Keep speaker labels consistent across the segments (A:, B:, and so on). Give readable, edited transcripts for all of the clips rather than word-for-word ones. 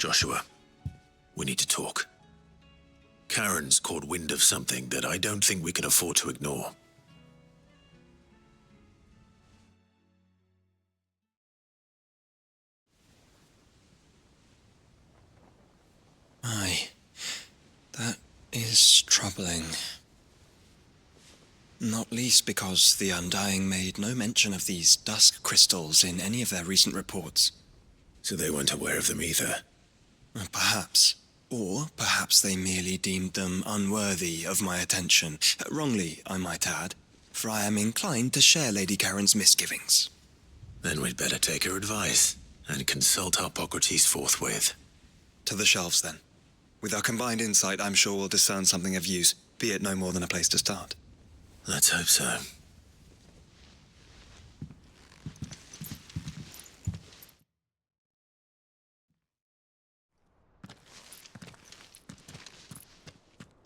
A: Joshua, we need to talk. Karen's caught wind of something that I don't think we can afford to ignore.
B: Aye, that is troubling. Not least because the Undying made no mention of these dusk crystals in any of their recent reports.
A: So they weren't aware of them either?
B: Perhaps. Or perhaps they merely deemed them unworthy of my attention. Wrongly, I might add, for I am inclined to share Lady Karen's misgivings.
A: Then we'd better take her advice and consult Harpocrates forthwith.
B: To the shelves, then. With our combined insight, I'm sure we'll discern something of use, be it no more than a place to start.
A: Let's hope so.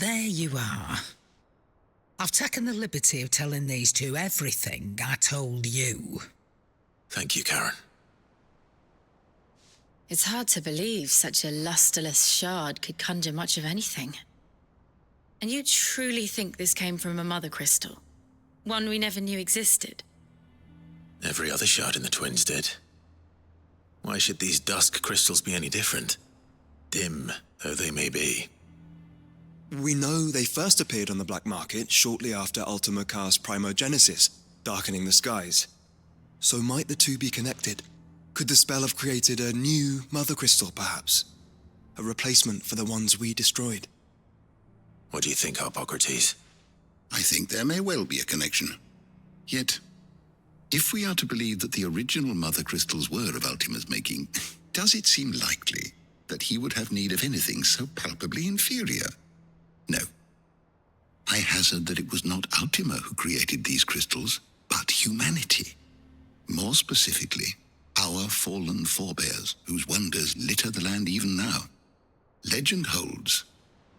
C: There you are. I've taken the liberty of telling these two everything I told you.
A: Thank you, Karen.
D: It's hard to believe such a lusterless shard could conjure much of anything. And you truly think this came from a mother crystal? One we never knew existed?
A: Every other shard in the Twins did. Why should these dusk crystals be any different? Dim though they may be.
B: We know they first appeared on the black market shortly after Ultima Car's primogenesis, darkening the skies. So might the two be connected? Could the spell have created a new mother crystal, perhaps? A replacement for the ones we destroyed?
A: What do you think, Harpocrates?
E: I think there may well be a connection. Yet, if we are to believe that the original mother crystals were of Ultima's making, does it seem likely that he would have need of anything so palpably inferior? No. I hazard that it was not Ultima who created these crystals, but humanity. More specifically, our fallen forebears, whose wonders litter the land even now. Legend holds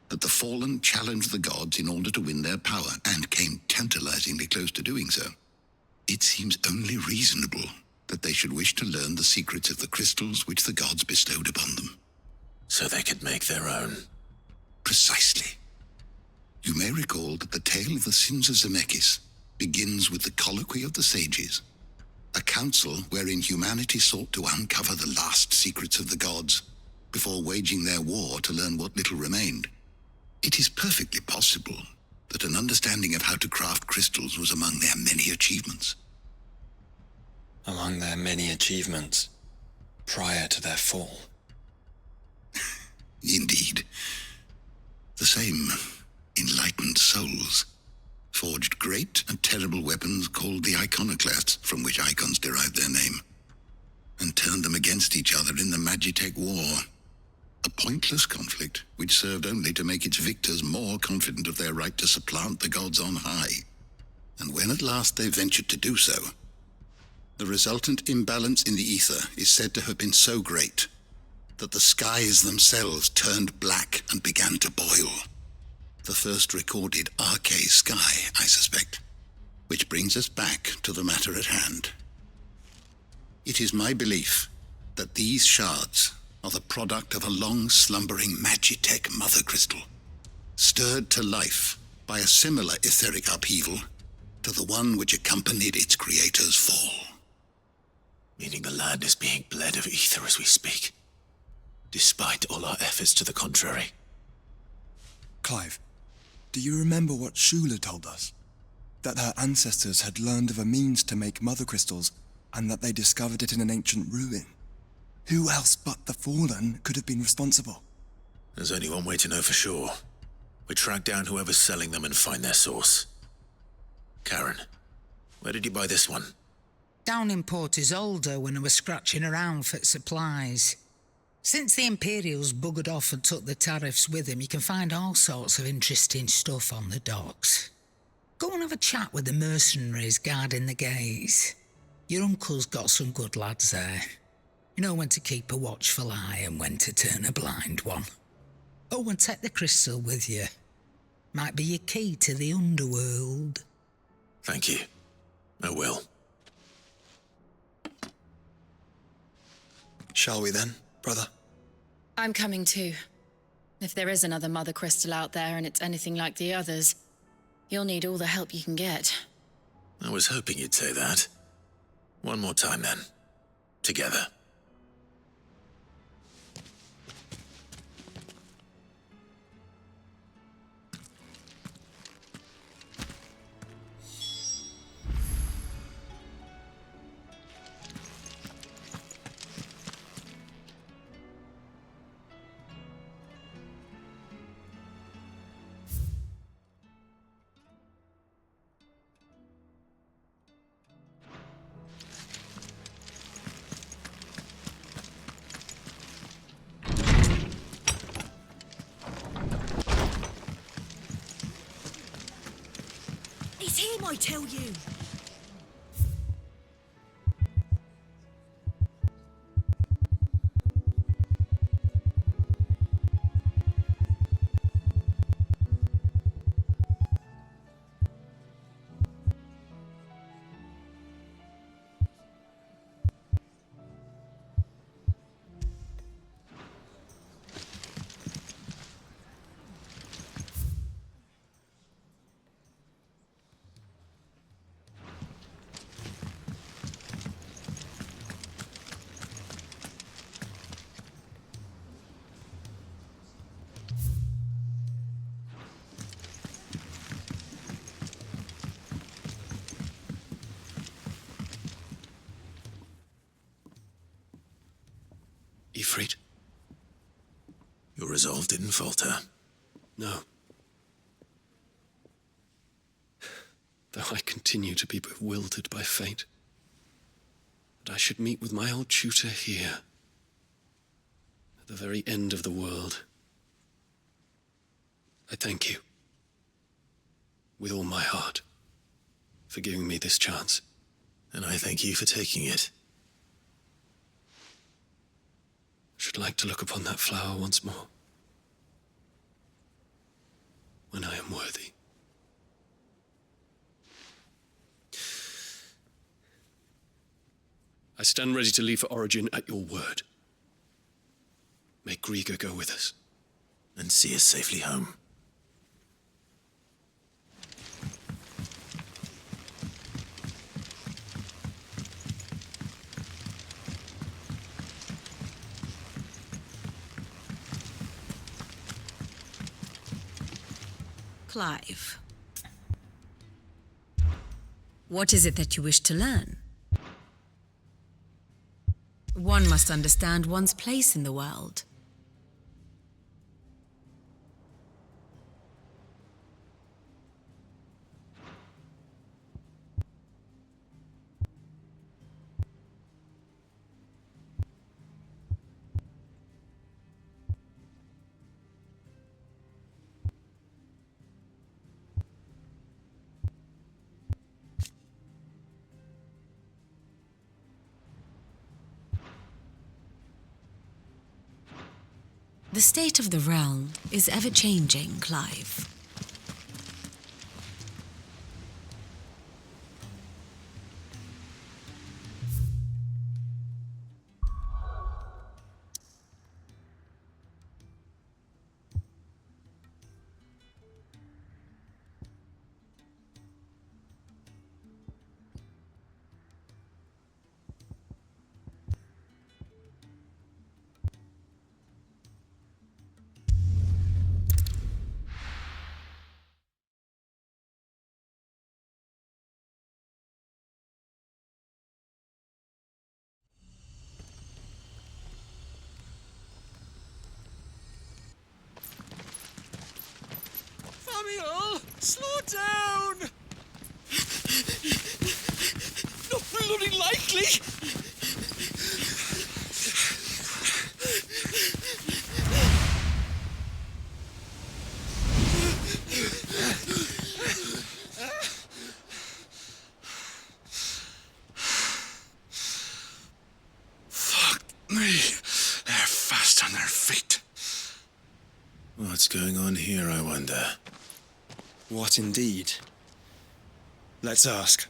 E: that the fallen challenged the gods in order to win their power, and came tantalizingly close to doing so. It seems only reasonable that they should wish to learn the secrets of the crystals which the gods bestowed upon them.
A: So they could make their own.
E: Precisely. You may recall that the tale of the sins of Zemeckis begins with the colloquy of the sages, a council wherein humanity sought to uncover the last secrets of the gods before waging their war to learn what little remained. It is perfectly possible that an understanding of how to craft crystals was among their many achievements.
B: Among their many achievements, prior to their fall.
E: Indeed. The same enlightened souls forged great and terrible weapons called the Iconoclasts, from which icons derived their name, and turned them against each other in the Magitech War. A pointless conflict which served only to make its victors more confident of their right to supplant the gods on high. And when at last they ventured to do so, the resultant imbalance in the ether is said to have been so great that the skies themselves turned black and began to boil. The first recorded Arche sky, I suspect. Which brings us back to the matter at hand. It is my belief that these shards are the product of a long-slumbering Magitech mother crystal, stirred to life by a similar etheric upheaval to the one which accompanied its creator's fall.
A: Meaning the land is being bled of ether as we speak, despite all our efforts to the contrary.
F: Clive, do you remember what Shula told us? That her ancestors had learned of a means to make mother crystals, and that they discovered it in an ancient ruin. Who else but the Fallen could have been responsible?
A: There's only one way to know for sure. We track down whoever's selling them and find their source. Karen, where did you buy this one?
C: Down in Port Isolde when I was scratching around for supplies. Since the Imperials buggered off and took the tariffs with them, you can find all sorts of interesting stuff on the docks. Go and have a chat with the mercenaries guarding the gates. Your uncle's got some good lads there. You know when to keep a watchful eye and when to turn a blind one. Oh, and take the crystal with you. Might be your key to the underworld.
A: Thank you. I will.
B: Shall we then, brother?
D: I'm coming too. If there is another Mother Crystal out there and it's anything like the others, you'll need all the help you can get.
A: I was hoping you'd say that. One more time then. Together.
G: It's him, I tell you.
A: Ifrit, your resolve didn't falter.
H: No. Though I continue to be bewildered by fate, that I should meet with my old tutor here, at the very end of the world. I thank you, with all my heart, for giving me this chance.
A: And I thank you for taking it.
H: I should like to look upon that flower once more, when I am worthy. I stand ready to leave for Origin at your word. May Griga go with us.
A: And see us safely home.
G: Clive. What is it that you wish to learn? One must understand one's place in the world. The state of the realm is ever-changing, Clive.
I: Samuel, slow down! Not bloody likely!
E: Fuck me. They're fast on their feet.
A: What's going on here, I wonder?
B: What indeed? Let's ask.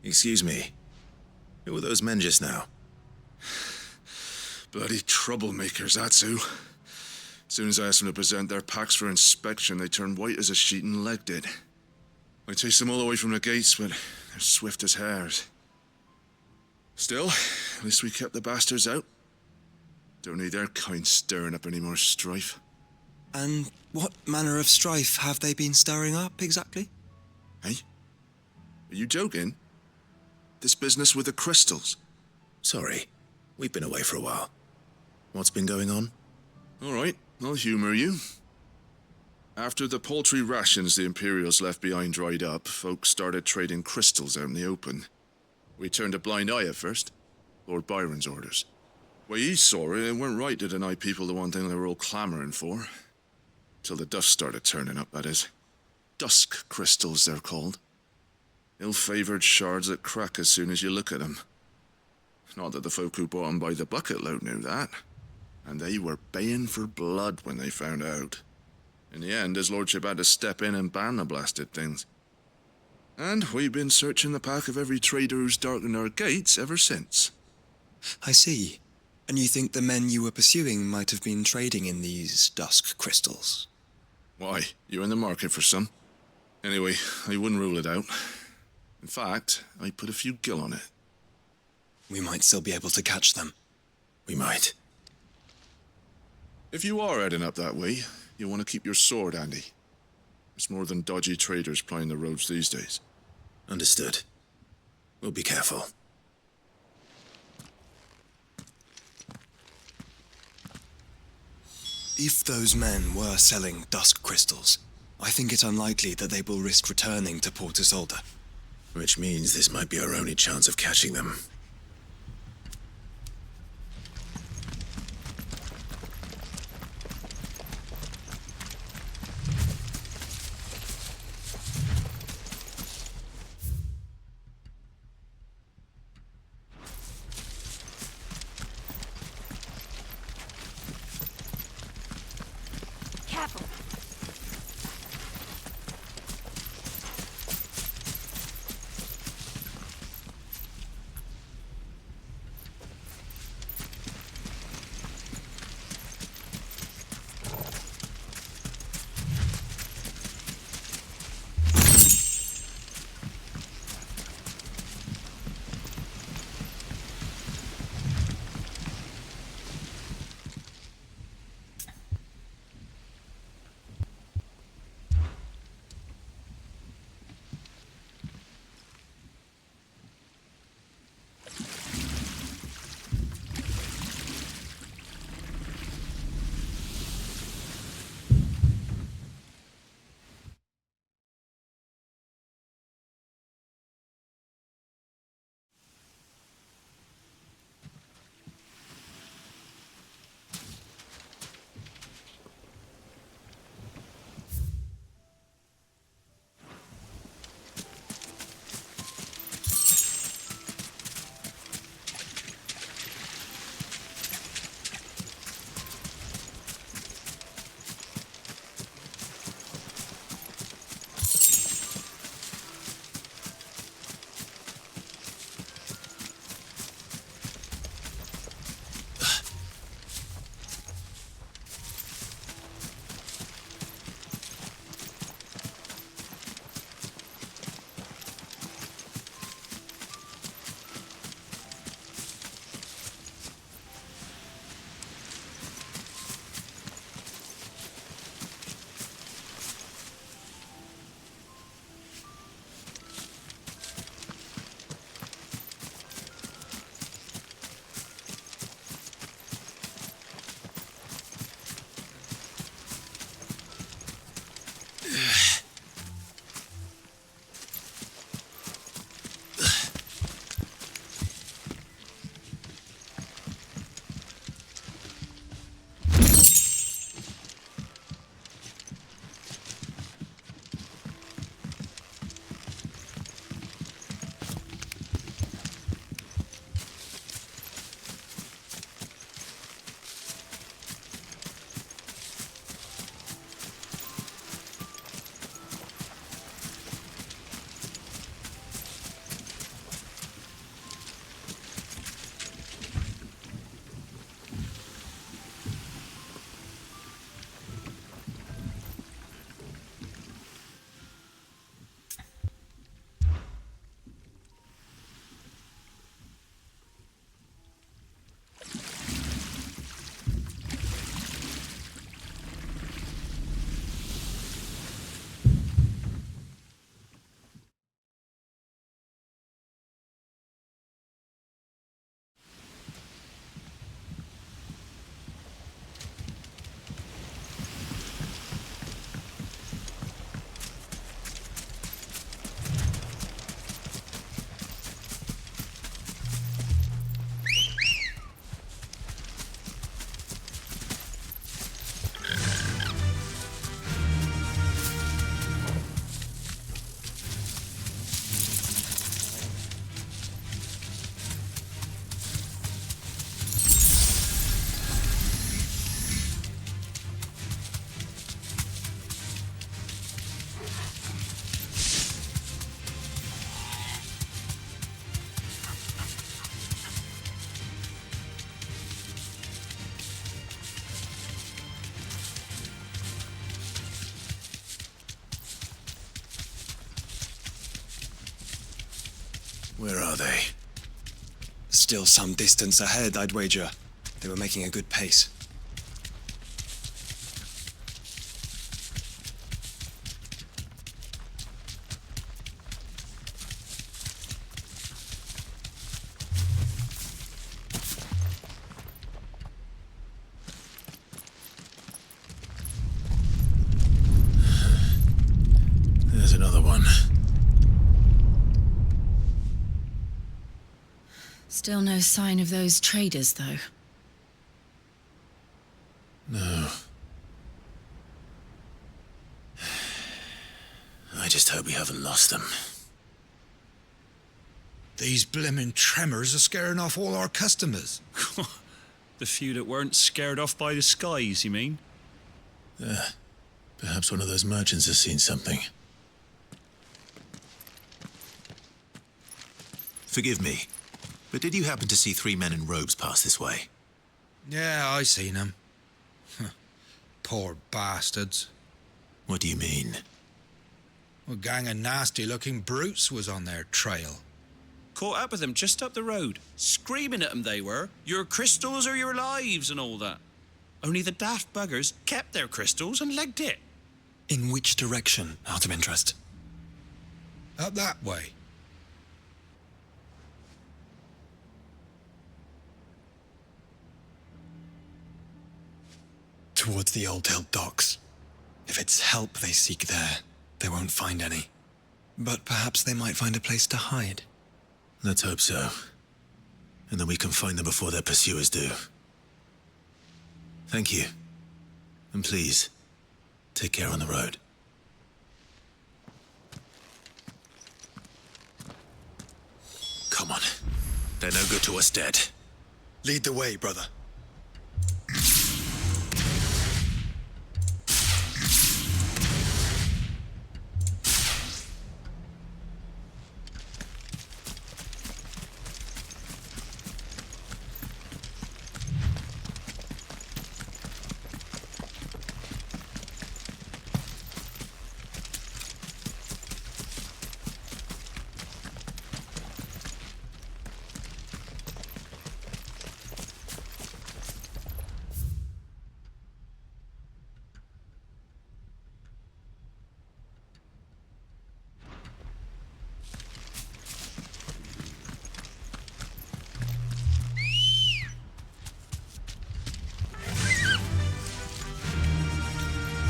A: Excuse me. Who were those men just now?
J: Bloody troublemakers, that's who. As soon as I asked them to present their packs for inspection, they turned white as a sheet and legged it. I chased them all away from the gates, but they're swift as hares. Still, at least we kept the bastards out. Don't need their kind stirring up any more strife.
B: And what manner of strife have they been stirring up, exactly?
J: Hey? Are you joking? This business with the crystals?
A: Sorry. We've been away for a while. What's been going on?
J: All right, I'll humor you. After the paltry rations the Imperials left behind dried up, folks started trading crystals out in the open. We turned a blind eye at first. Lord Byron's orders. Way he saw it, it weren't right to deny people the one thing they were all clamoring for. Till the dust started turning up, that is. Dusk crystals, they're called. Ill-favored shards that crack as soon as you look at them. Not that the folk who bought them by the bucket load knew that. And they were baying for blood when they found out. In the end, his lordship had to step in and ban the blasted things. And we've been searching the pack of every trader who's darkened our gates ever since.
B: I see. And you think the men you were pursuing might have been trading in these dusk crystals?
J: Why, you're in the market for some. Anyway, I wouldn't rule it out. In fact, I'd put a few gil on it.
B: We might still be able to catch them.
A: We might.
J: If you are heading up that way, you'll want to keep your sword handy. There's more than dodgy traders plying the roads these days.
A: Understood. We'll be careful.
B: If those men were selling dusk crystals, I think it unlikely that they will risk returning to Port Isolde.
A: Which means this might be our only chance of catching them.
K: Careful.
A: Where are they?
B: Still some distance ahead, I'd wager. They were making a good pace.
A: There's another one.
D: Still no sign of those traders, though.
A: No. I just hope we haven't lost them.
K: These blimmin' tremors are scaring off all our customers.
I: The few that weren't scared off by the skies, you mean?
A: Perhaps one of those merchants has seen something. Forgive me, but did you happen to see 3 men in robes pass this way?
K: Yeah, I seen them. Poor bastards.
A: What do you mean?
K: A gang of nasty-looking brutes was on their trail.
I: Caught up with them just up the road, screaming at them they were, your crystals or your lives and all that. Only the daft buggers kept their crystals and legged it.
B: In which direction, out of interest?
K: Up that way.
B: Towards the Old Hill docks. If it's help they seek there, they won't find any. But perhaps they might find a place to hide.
A: Let's hope so. And then we can find them before their pursuers do. Thank you. And please, take care on the road. Come on. They're no good to us dead.
B: Lead the way, brother.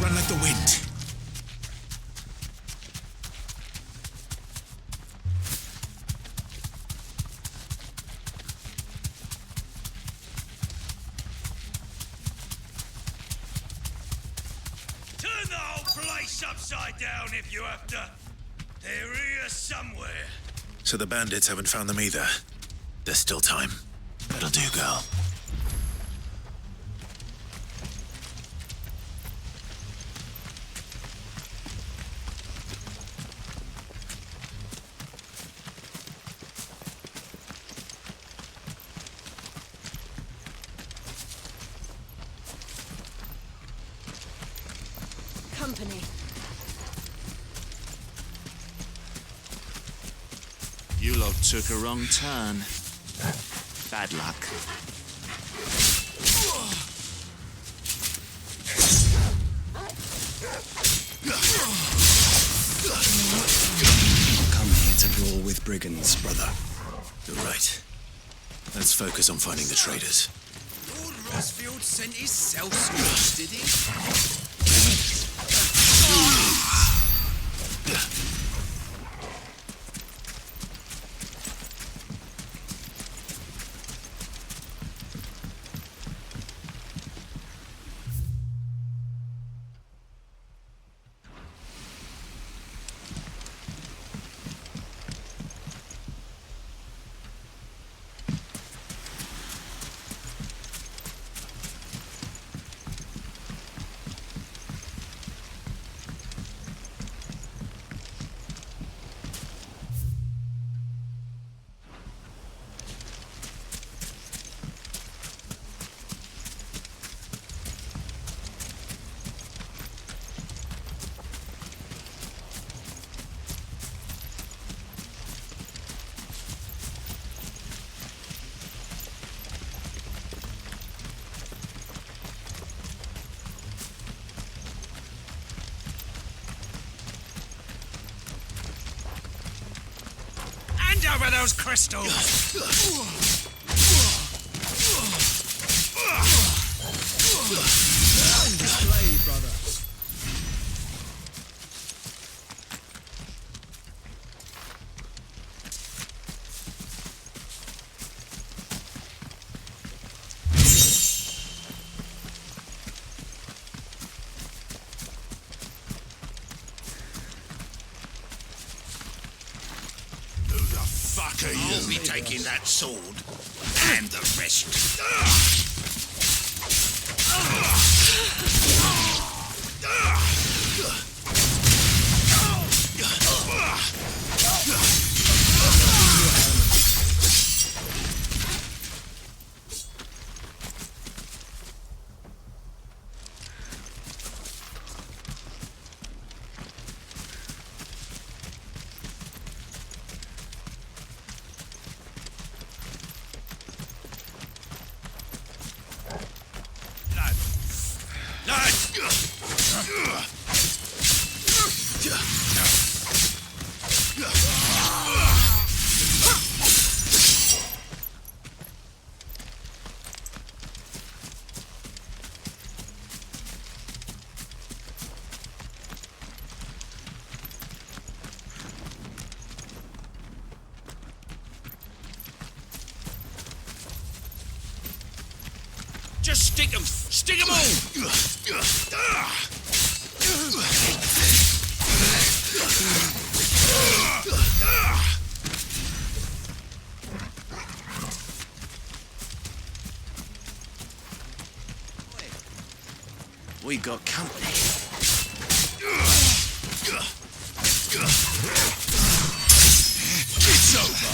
A: Run like the wind.
I: Turn the whole place upside down if you have to. They're here somewhere.
A: So the bandits haven't found them either. There's still time. That'll do, girl.
D: Company.
I: You lot took a wrong turn. Bad luck.
B: Come here to brawl with brigands, brother.
A: You're right. Let's focus on finding the traders.
I: Lord Rosfield sent his self-scores, did he? over those crystals!
F: Display, brother.
E: Who the fuck are you? I'll be taking that sword and the rest.
I: Just stick 'em! Stick 'em all!
A: We got company.
E: It's over.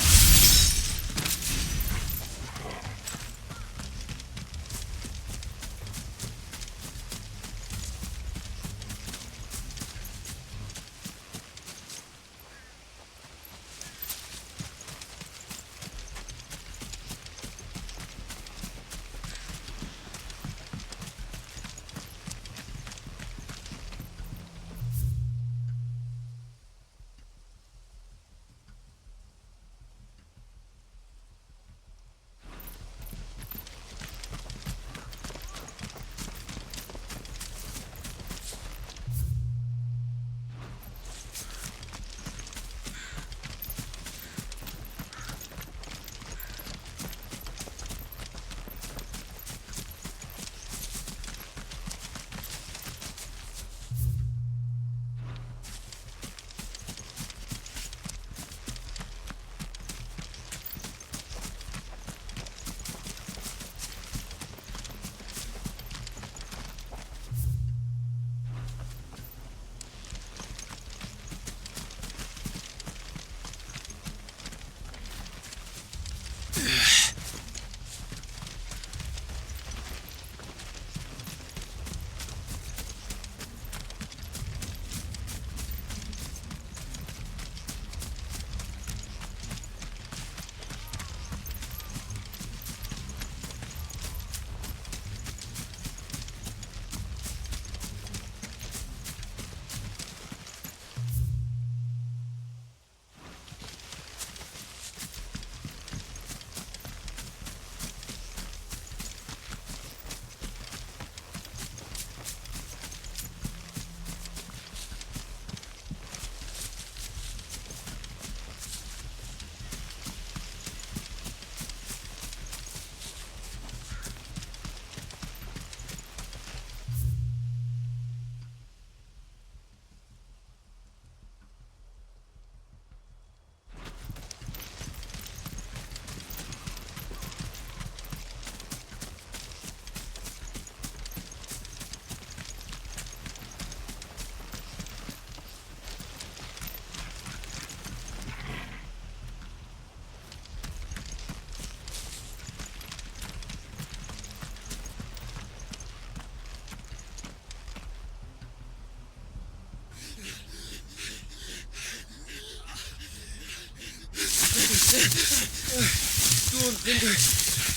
F: Don't think I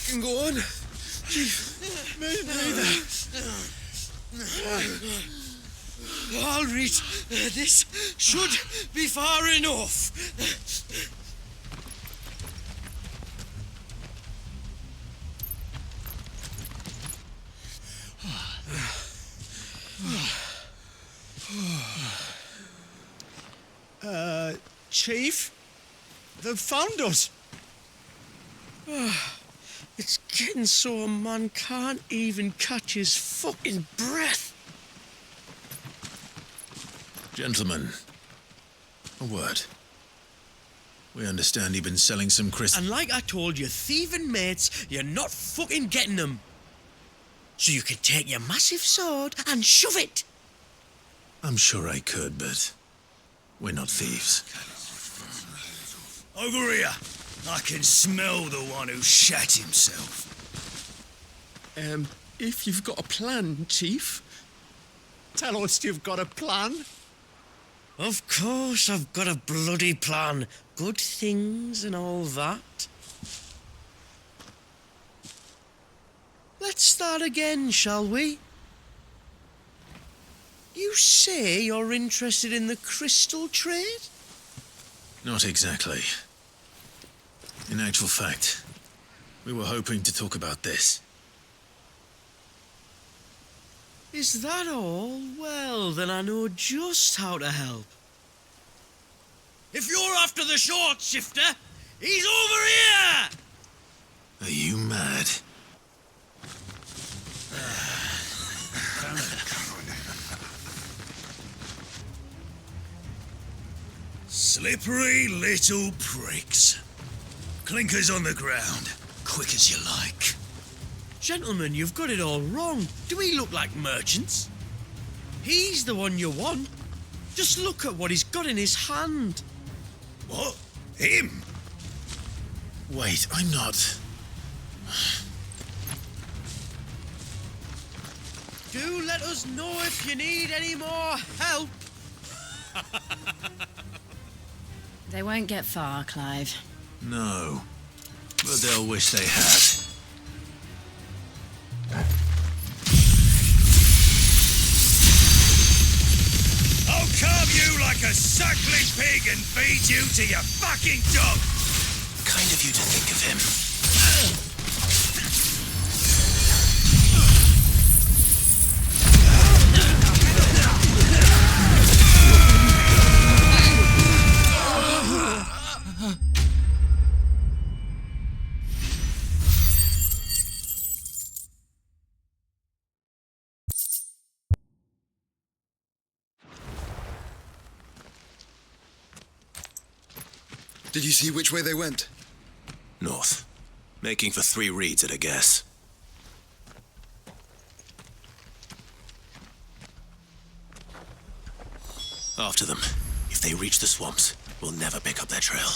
F: can go on. Chief, neither.
L: I'll reach. This should be far enough. Chief. They've found us. It's getting so a man can't even catch his fucking breath.
A: Gentlemen, a word. We understand you've been selling some crystals.
L: And like I told your thieving mates, you're not fucking getting them. So you can take your massive sword and shove it.
A: I'm sure I could, but we're not thieves.
L: Over here. I can smell the one who shat himself.
H: If you've got a plan, Chief.
L: Tell us you've got a plan. Of course I've got a bloody plan. Good things and all that. Let's start again, shall we? You say you're interested in the crystal trade?
A: Not exactly. In actual fact, we were hoping to talk about this.
L: Is that all? Well, then I know just how to help. If you're after the short shifter, he's over here!
A: Are you mad?
L: Slippery little pricks. Clinkers on the ground, quick as you like. Gentlemen, you've got it all wrong. Do we look like merchants? He's the one you want. Just look at what he's got in his hand. What? Him?
A: Wait, I'm not.
L: Do let us know if you need any more help.
D: They won't get far, Clive.
A: No. But they'll wish they had.
L: I'll carve you like a suckling pig and feed you to your fucking dog.
A: Kind of you to think of him.
B: Did you see which way they went?
A: North. Making for 3 reeds at a guess. After them. If they reach the swamps, we'll never pick up their trail.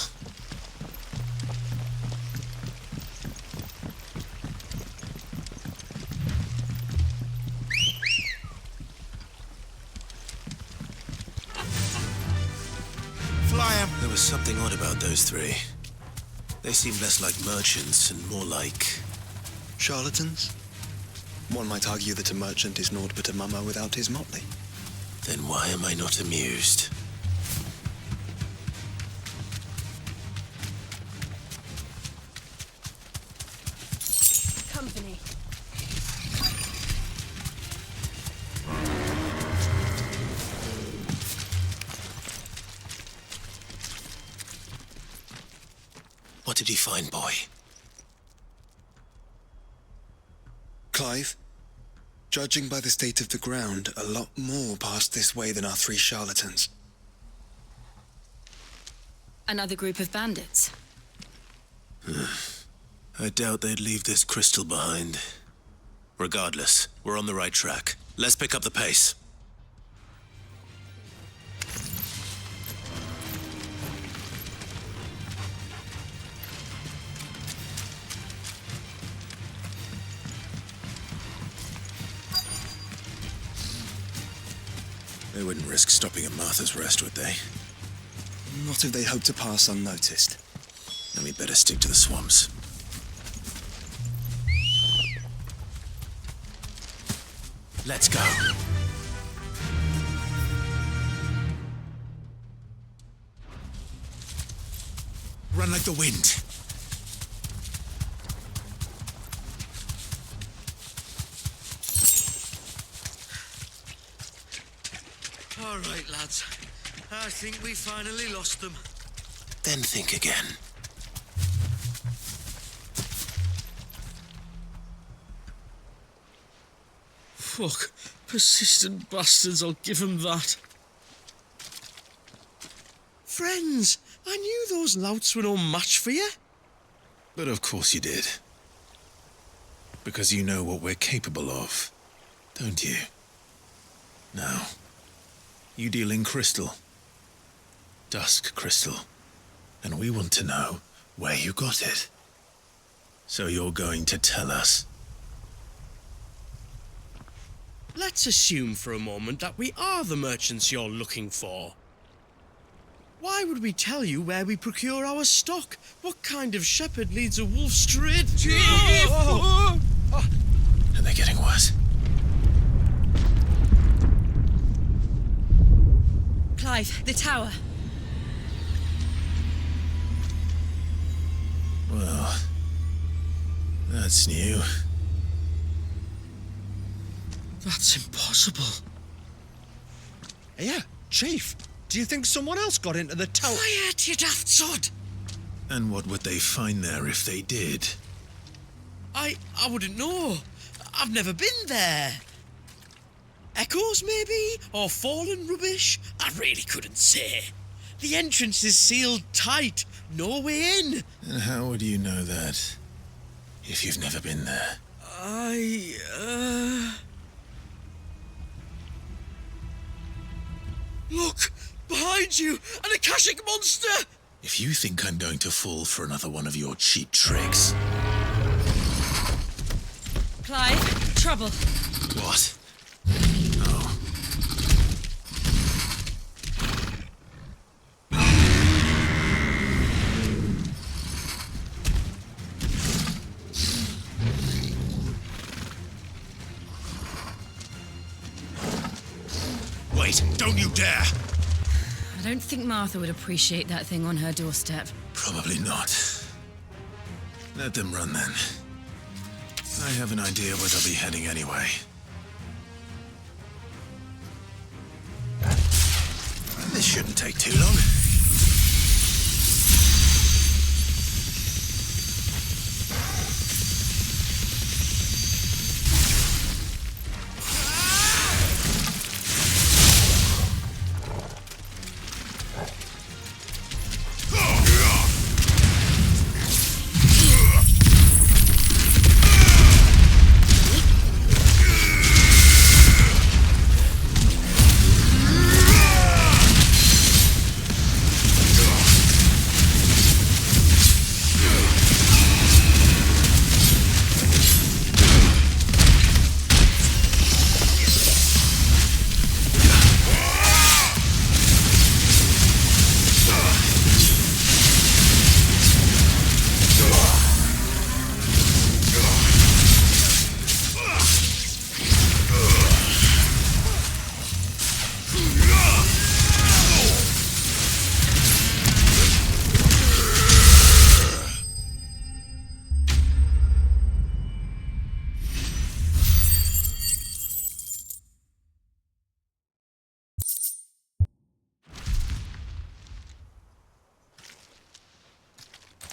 L: Fly 'em.
A: There was something odd about those 3. They seemed less like merchants and more like...
B: Charlatans? One might argue that a merchant is naught but a mummer without his motley.
A: Then why am I not amused?
M: Company.
A: What did you find, boy?
B: Clive, judging by the state of the ground, a lot more passed this way than our 3 charlatans.
D: Another group of bandits.
A: I doubt they'd leave this crystal behind. Regardless, we're on the right track. Let's pick up the pace. They wouldn't risk stopping at Martha's Rest, would they?
B: Not if they hope to pass unnoticed.
A: Then we'd better stick to the swamps. Let's go. Run like the wind.
L: All right, lads. I think we finally lost them.
A: Then think again.
L: Fuck. Persistent bastards, I'll give 'em that. Friends, I knew those louts were no match for you.
A: But of course you did. Because you know what we're capable of, don't you? Now, you deal in crystal. Dusk crystal. And we want to know where you got it. So you're going to tell us.
L: Let's assume for a moment that we are the merchants you're looking for. Why would we tell you where we procure our stock? What kind of shepherd leads a wolf straight?
A: And they're getting worse.
G: Clive, the tower.
A: Well, that's new.
L: That's impossible.
M: Yeah, Chief. Do you think someone else got into the tower?
L: Quiet, you daft sod!
A: And what would they find there if they did?
L: I wouldn't know. I've never been there. Echoes, maybe? Or fallen rubbish? I really couldn't say. The entrance is sealed tight. No way in.
A: And how would you know that if you've never been there?
L: Look! Behind you! An Akashic monster!
A: If you think I'm going to fall for another one of your cheap tricks...
G: Clive, trouble.
A: What? Oh.
L: Wait, don't you dare!
G: I don't think Martha would appreciate that thing on her doorstep.
A: Probably not. Let them run then. I have an idea where they'll be heading anyway. This shouldn't take too long.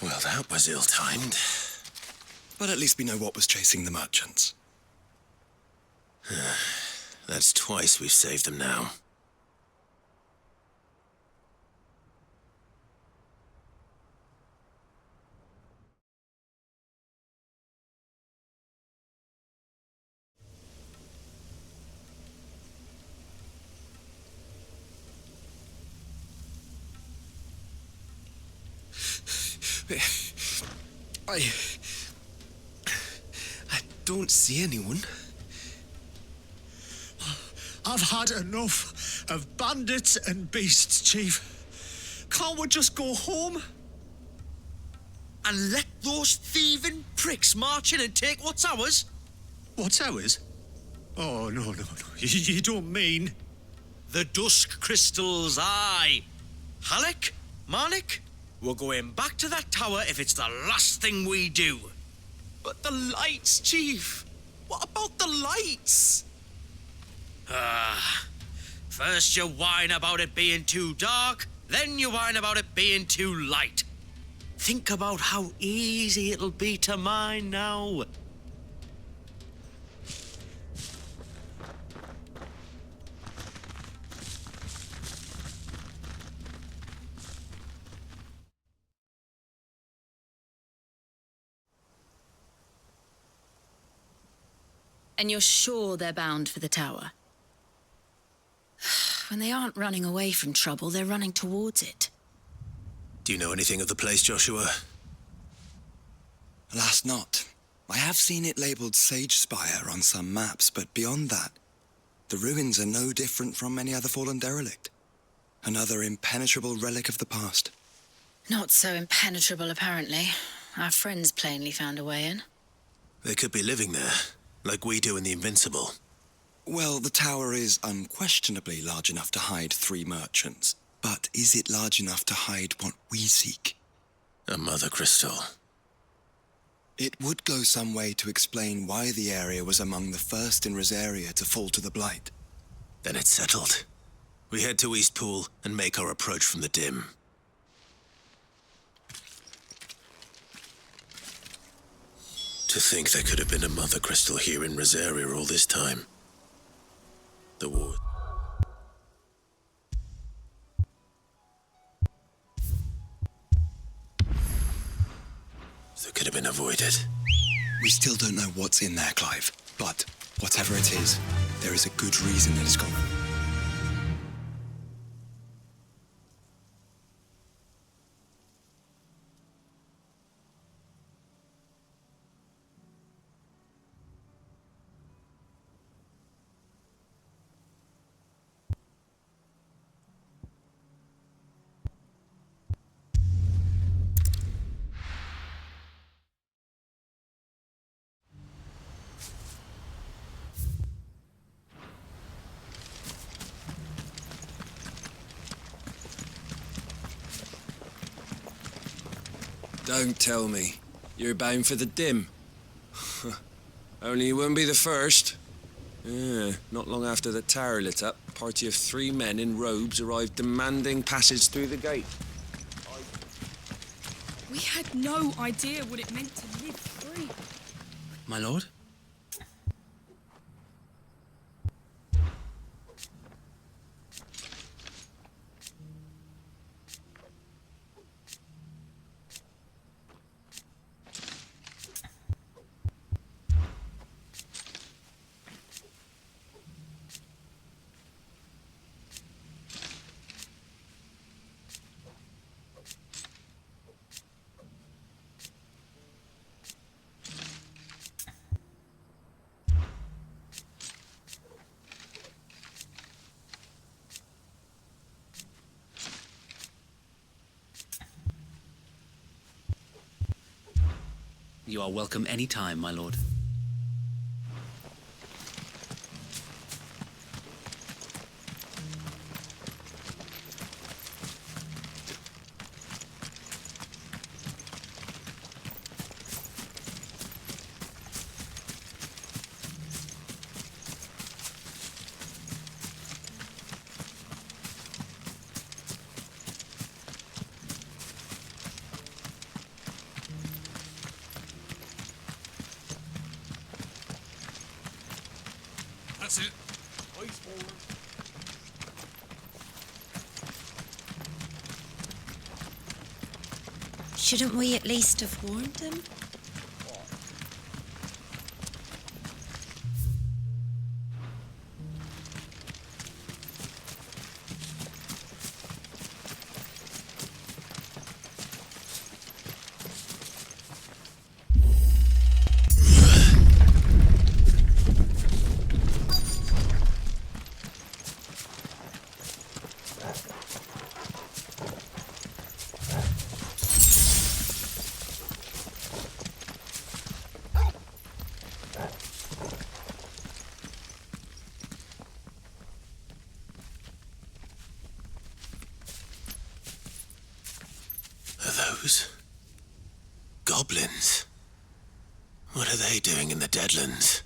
A: Well, that was ill-timed.
B: But at least we know what was chasing the merchants.
A: That's twice we've saved them now.
B: I don't see anyone.
M: I've had enough of bandits and beasts, Chief. Can't we just go home?
L: And let those thieving pricks march in and take what's ours?
M: What's ours? Oh, no. You don't mean...
L: The dusk crystals, aye. Halleck, Marnik, we're going back to that tower if it's the last thing we do.
M: But the lights, Chief. What about the lights?
L: First you whine about it being too dark, Then you whine about it being too light. Think about how easy it'll be to mine now.
D: And you're sure they're bound for the tower? When they aren't running away from trouble, they're running towards it.
N: Do you know anything of the place, Joshua?
F: Alas, not. I have seen it labelled Sage Spire on some maps, but beyond that, the ruins are no different from any other fallen derelict. Another impenetrable relic of the past.
D: Not so impenetrable, apparently. Our friends plainly found a way in.
N: They could be living there, like we do in the Invincible.
F: Well, the tower is unquestionably large enough to hide 3 merchants. But is it large enough to hide what we seek?
N: A Mother Crystal.
F: It would go some way to explain why the area was among the first in Rosaria to fall to the Blight.
N: Then it's settled. We head to Eastpool and make our approach from the dim. To think there could have been a Mother Crystal here in Rosaria all this time. The war. That could have been avoided.
F: We still don't know what's in there, Clive. But whatever it is, there is a good reason that it's gone.
O: Don't tell me. You're bound for the dim. Only you won't be the first. Not long after the tower lit up, a party of 3 men in robes arrived demanding passage through the gate.
P: We had no idea what it meant to live free.
L: My lord? You are welcome any time, my lord. That's it.
Q: Ice forward.
G: Shouldn't we at least have warned them?
N: Those goblins. What are they doing in the Deadlands?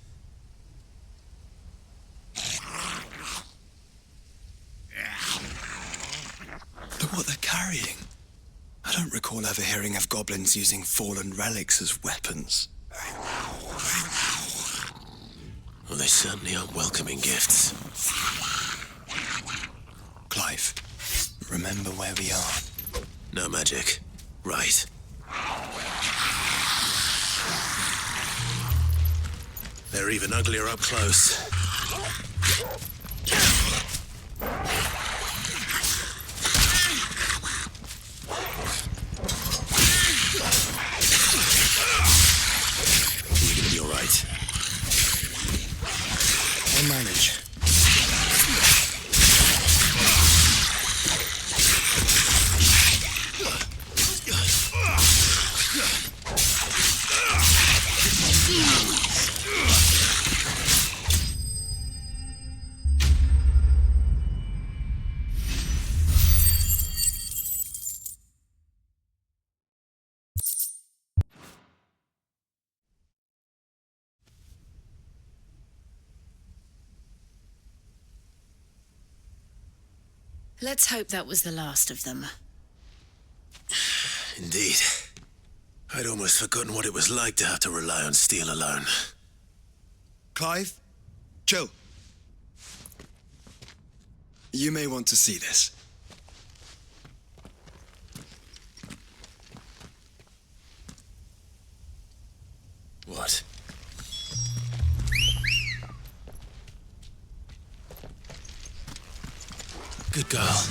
F: The what they're carrying. I don't recall ever hearing of goblins using fallen relics as weapons.
N: Well, they certainly aren't welcoming gifts.
F: Clive, remember where we are.
N: No magic. Right. They're even uglier up close. You're gonna be all right.
F: I'll manage.
D: Let's hope that was the last of them.
N: Indeed. I'd almost forgotten what it was like to have to rely on steel alone.
B: Clive, chill. You may want to see this.
N: What? Good girl.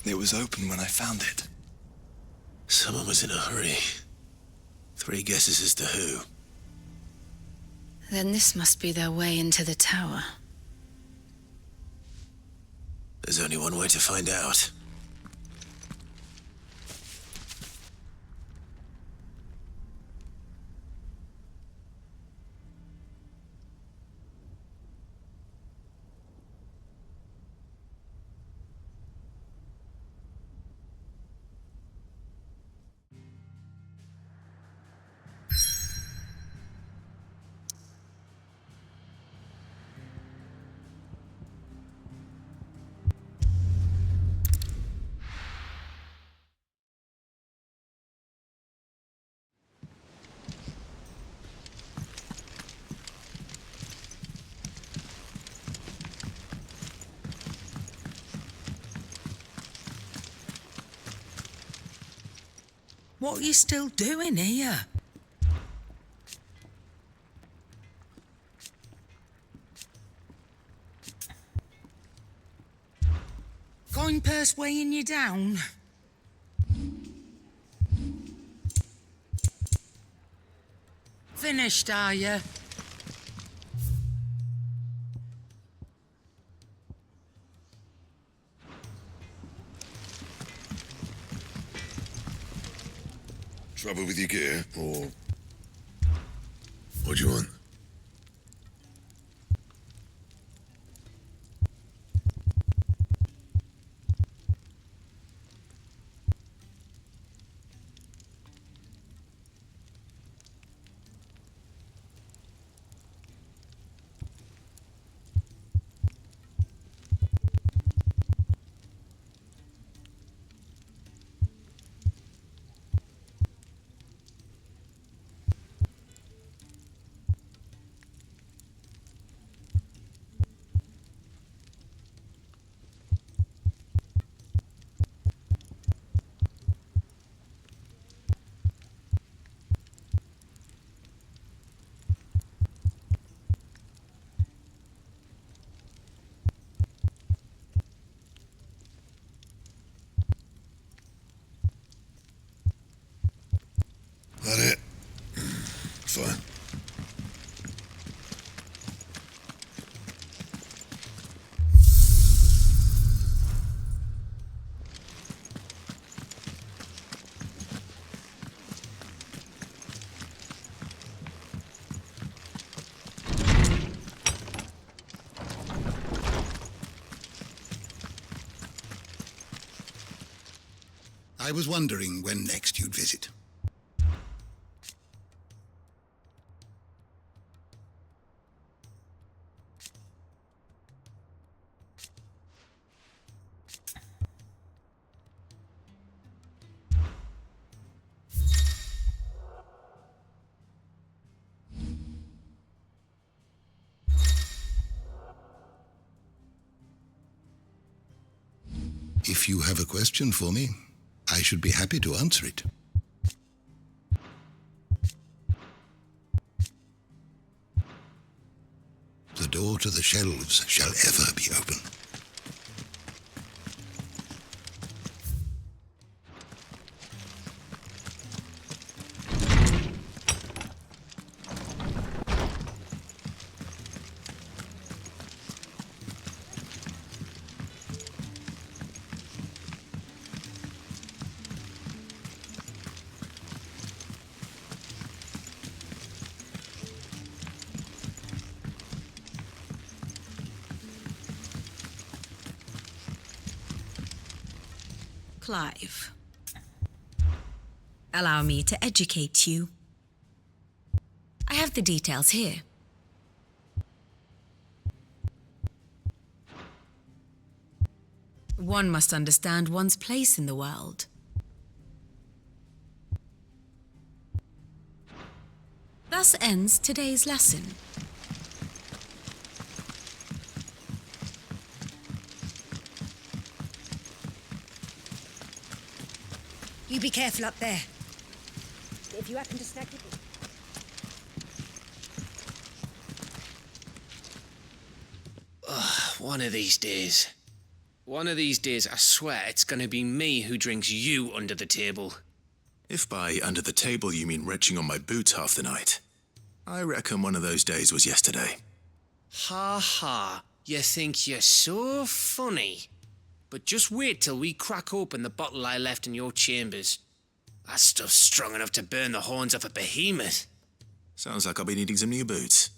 F: It was open when I found it.
N: Someone was in a hurry. 3 guesses as to who.
D: Then this must be their way into the tower.
N: There's only one way to find out.
C: What are you still doing here? Coin purse weighing you down? Finished, are you?
E: Trouble with your gear, or... What do you want?
J: Fine.
E: I was wondering when next you'd visit. If you have a question for me, I should be happy to answer it. The door to the shelves shall ever be open.
G: Clive, allow me to educate you. I have the details here. One must understand one's place in the world. Thus ends today's lesson.
Q: You be careful up there. If you happen to snag it.
R: One of these days. One of these days, I swear it's gonna be me who drinks you under the table.
A: If by under the table you mean retching on my boots half the night, I reckon one of those days was yesterday.
R: Ha ha, you think you're so funny. But just wait till we crack open the bottle I left in your chambers. That stuff's strong enough to burn the horns off a behemoth.
A: Sounds like I'll be needing some new boots.